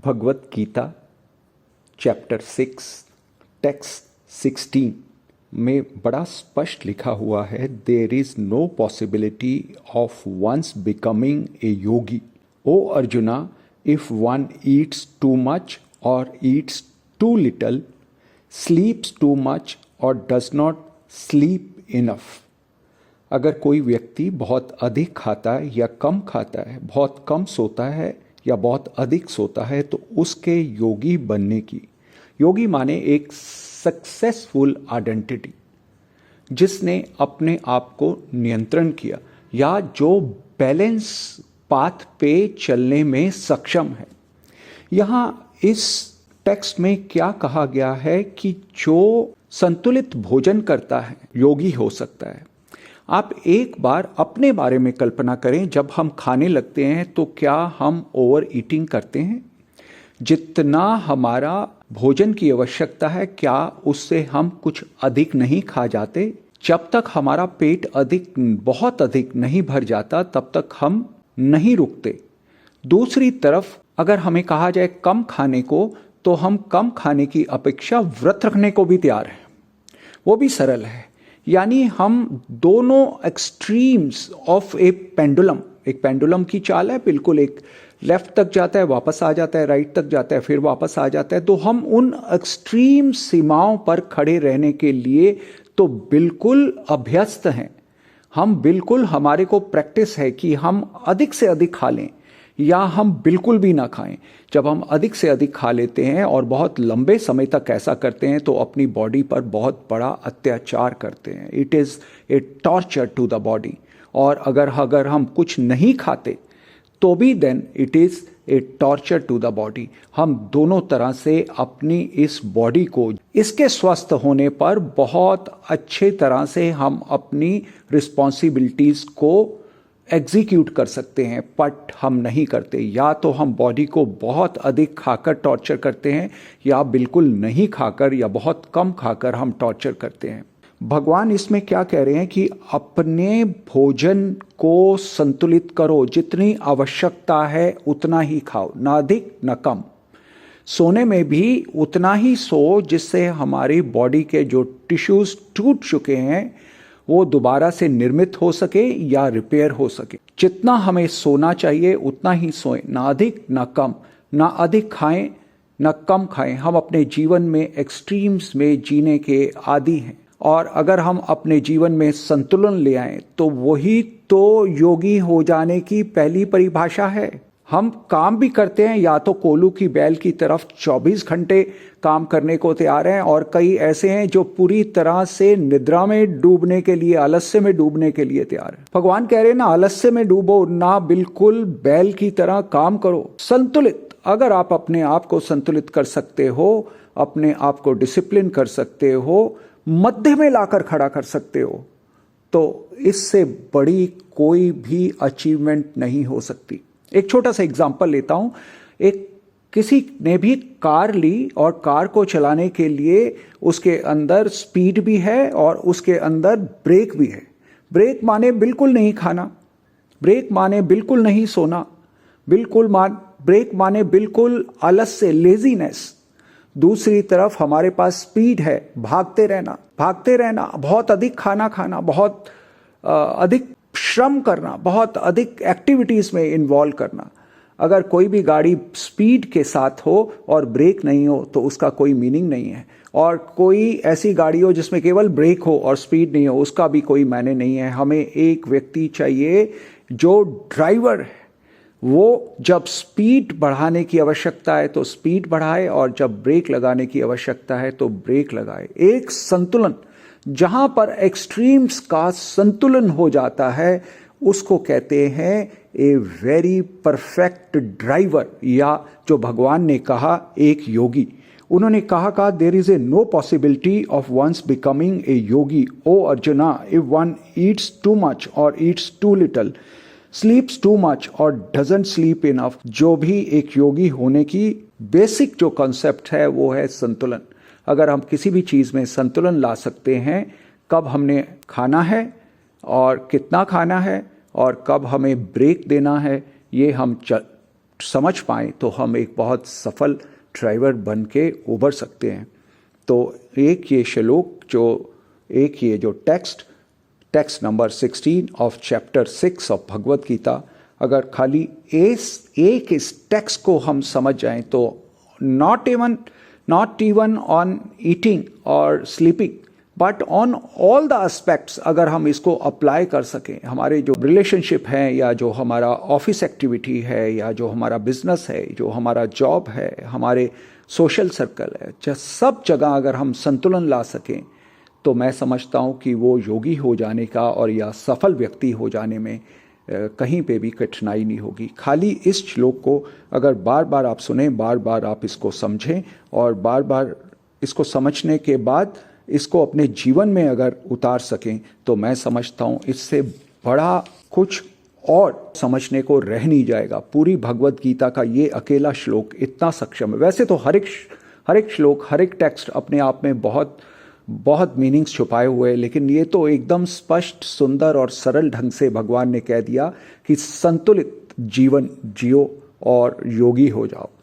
Bhagavad Gita chapter 6 text 16 में बड़ा स्पष्ट लिखा हुआ है, there is no possibility of one's becoming a yogi. O Arjuna, if one eats too much or eats too little, sleeps too much or does not sleep enough. अगर कोई व्यक्ति बहुत अधिक खाता है या कम खाता है, बहुत कम सोता है या बहुत अधिक सोता है, तो उसके योगी बनने की, योगी माने एक सक्सेसफुल आइडेंटिटी, जिसने अपने आप को नियंत्रण किया या जो बैलेंस पाथ पे चलने में सक्षम है। यहाँ इस टेक्स्ट में क्या कहा गया है कि जो संतुलित भोजन करता है योगी हो सकता है। आप एक बार अपने बारे में कल्पना करें, जब हम खाने लगते हैं तो क्या हम ओवर ईटिंग करते हैं? जितना हमारा भोजन की आवश्यकता है, क्या उससे हम कुछ अधिक नहीं खा जाते? जब तक हमारा पेट बहुत अधिक नहीं भर जाता, तब तक हम नहीं रुकते। दूसरी तरफ अगर हमें कहा जाए कम खाने को, तो हम कम खाने की अपेक्षा व्रत रखने को भी तैयार हैं। वो भी सरल है। यानी हम दोनों एक्सट्रीम्स ऑफ ए पेंडुलम, एक पेंडुलम की चाल है, बिल्कुल एक लेफ्ट तक जाता है, वापस आ जाता है, राइट तक जाता है, फिर वापस आ जाता है। तो हम उन एक्सट्रीम सीमाओं पर खड़े रहने के लिए तो बिल्कुल अभ्यस्त हैं। हम बिल्कुल, हमारे को प्रैक्टिस है कि हम अधिक से अधिक खा लें या हम बिल्कुल भी ना खाएं। जब हम अधिक से अधिक खा लेते हैं और बहुत लंबे समय तक ऐसा करते हैं, तो अपनी बॉडी पर बहुत बड़ा अत्याचार करते हैं। It is a torture to the body. और अगर हम कुछ नहीं खाते तो भी then it is a torture to the body. हम दोनों तरह से अपनी इस बॉडी को, इसके स्वस्थ होने पर बहुत अच्छे तरह से हम अपनी रिस्पॉन्सिबिलिटीज़ को एग्जीक्यूट कर सकते हैं, बट हम नहीं करते। या तो हम बॉडी को बहुत अधिक खाकर टॉर्चर करते हैं, या बिल्कुल नहीं खाकर या बहुत कम खाकर हम टॉर्चर करते हैं। भगवान इसमें क्या कह रहे हैं कि अपने भोजन को संतुलित करो, जितनी आवश्यकता है उतना ही खाओ, ना अधिक ना कम। सोने में भी उतना ही सो जिससे हमारी बॉडी के जो टिश्यूज टूट चुके हैं वो दोबारा से निर्मित हो सके या रिपेयर हो सके। जितना हमें सोना चाहिए उतना ही सोएं, ना अधिक ना कम, ना अधिक खाएं ना कम खाएं। हम अपने जीवन में एक्सट्रीम्स में जीने के आदी हैं, और अगर हम अपने जीवन में संतुलन ले आएं तो वही तो योगी हो जाने की पहली परिभाषा है। हम काम भी करते हैं, या तो कोल्हू की बैल की तरफ 24 घंटे काम करने को तैयार हैं, और कई ऐसे हैं जो पूरी तरह से निद्रा में डूबने के लिए, आलस्य में डूबने के लिए तैयार है। भगवान कह रहे हैं ना आलस्य में डूबो, ना बिल्कुल बैल की तरह काम करो। संतुलित, अगर आप अपने आप को संतुलित कर सकते हो, अपने आप को डिसिप्लिन कर सकते हो, मध्य में लाकर खड़ा कर सकते हो, तो इससे बड़ी कोई भी अचीवमेंट नहीं हो सकती। एक छोटा सा एग्जांपल लेता हूं। किसी ने भी कार ली, और कार को चलाने के लिए उसके अंदर स्पीड भी है और उसके अंदर ब्रेक भी है। ब्रेक माने बिल्कुल नहीं खाना, ब्रेक माने बिल्कुल नहीं सोना, ब्रेक माने बिल्कुल आलस्य, लेजीनेस। दूसरी तरफ हमारे पास स्पीड है, भागते रहना, बहुत अधिक खाना खाना, बहुत अधिक श्रम करना, बहुत अधिक एक्टिविटीज में इन्वॉल्व करना। अगर कोई भी गाड़ी स्पीड के साथ हो और ब्रेक नहीं हो तो उसका कोई मीनिंग नहीं है। और कोई ऐसी गाड़ी हो जिसमें केवल ब्रेक हो और स्पीड नहीं हो, उसका भी कोई मायने नहीं है। हमें एक व्यक्ति चाहिए जो ड्राइवर है, वो जब स्पीड बढ़ाने की आवश्यकता है तो स्पीड बढ़ाए, और जब ब्रेक लगाने की आवश्यकता है तो ब्रेक लगाए। एक संतुलन, जहां पर एक्सट्रीम्स का संतुलन हो जाता है, उसको कहते हैं ए वेरी परफेक्ट ड्राइवर, या जो भगवान ने कहा एक योगी। उन्होंने कहा there is a no possibility of one's becoming a yogi. O Arjuna, if one eats too much or eats too little, sleeps too much or doesn't sleep enough. जो भी एक योगी होने की बेसिक जो कॉन्सेप्ट है वो है संतुलन। अगर हम किसी भी चीज़ में संतुलन ला सकते हैं, कब हमने खाना है और कितना खाना है, और कब हमें ब्रेक देना है, ये हम समझ पाएं तो हम एक बहुत सफल ड्राइवर बन के उभर सकते हैं। तो एक ये जो text number 16 of chapter 6 of Bhagavad Gita, अगर खाली इस टेक्स्ट को हम समझ जाएं तो नॉट इवन ऑन ईटिंग और sleeping but on all the aspects अगर हम इसको अप्लाई कर सकें, हमारे जो रिलेशनशिप हैं या जो हमारा ऑफिस एक्टिविटी है या जो हमारा बिजनेस है, जो हमारा जॉब है, हमारे सोशल सर्कल है, सब जगह अगर हम संतुलन ला सकें तो मैं समझता हूँ कि वो योगी हो जाने का और या सफल व्यक्ति हो जाने में कहीं पे भी कठिनाई नहीं होगी। खाली इस श्लोक को अगर बार बार आप सुने, बार बार आप इसको समझें और बार बार इसको समझने के बाद इसको अपने जीवन में अगर उतार सकें तो मैं समझता हूँ इससे बड़ा कुछ और समझने को रह नहीं जाएगा। पूरी भगवत गीता का ये अकेला श्लोक इतना सक्षम है। वैसे तो हर एक श्लोक, हर एक टेक्स्ट अपने आप में बहुत मीनिंग्स छुपाए हुए हैं, लेकिन ये तो एकदम स्पष्ट, सुंदर और सरल ढंग से भगवान ने कह दिया कि संतुलित जीवन जियो और योगी हो जाओ।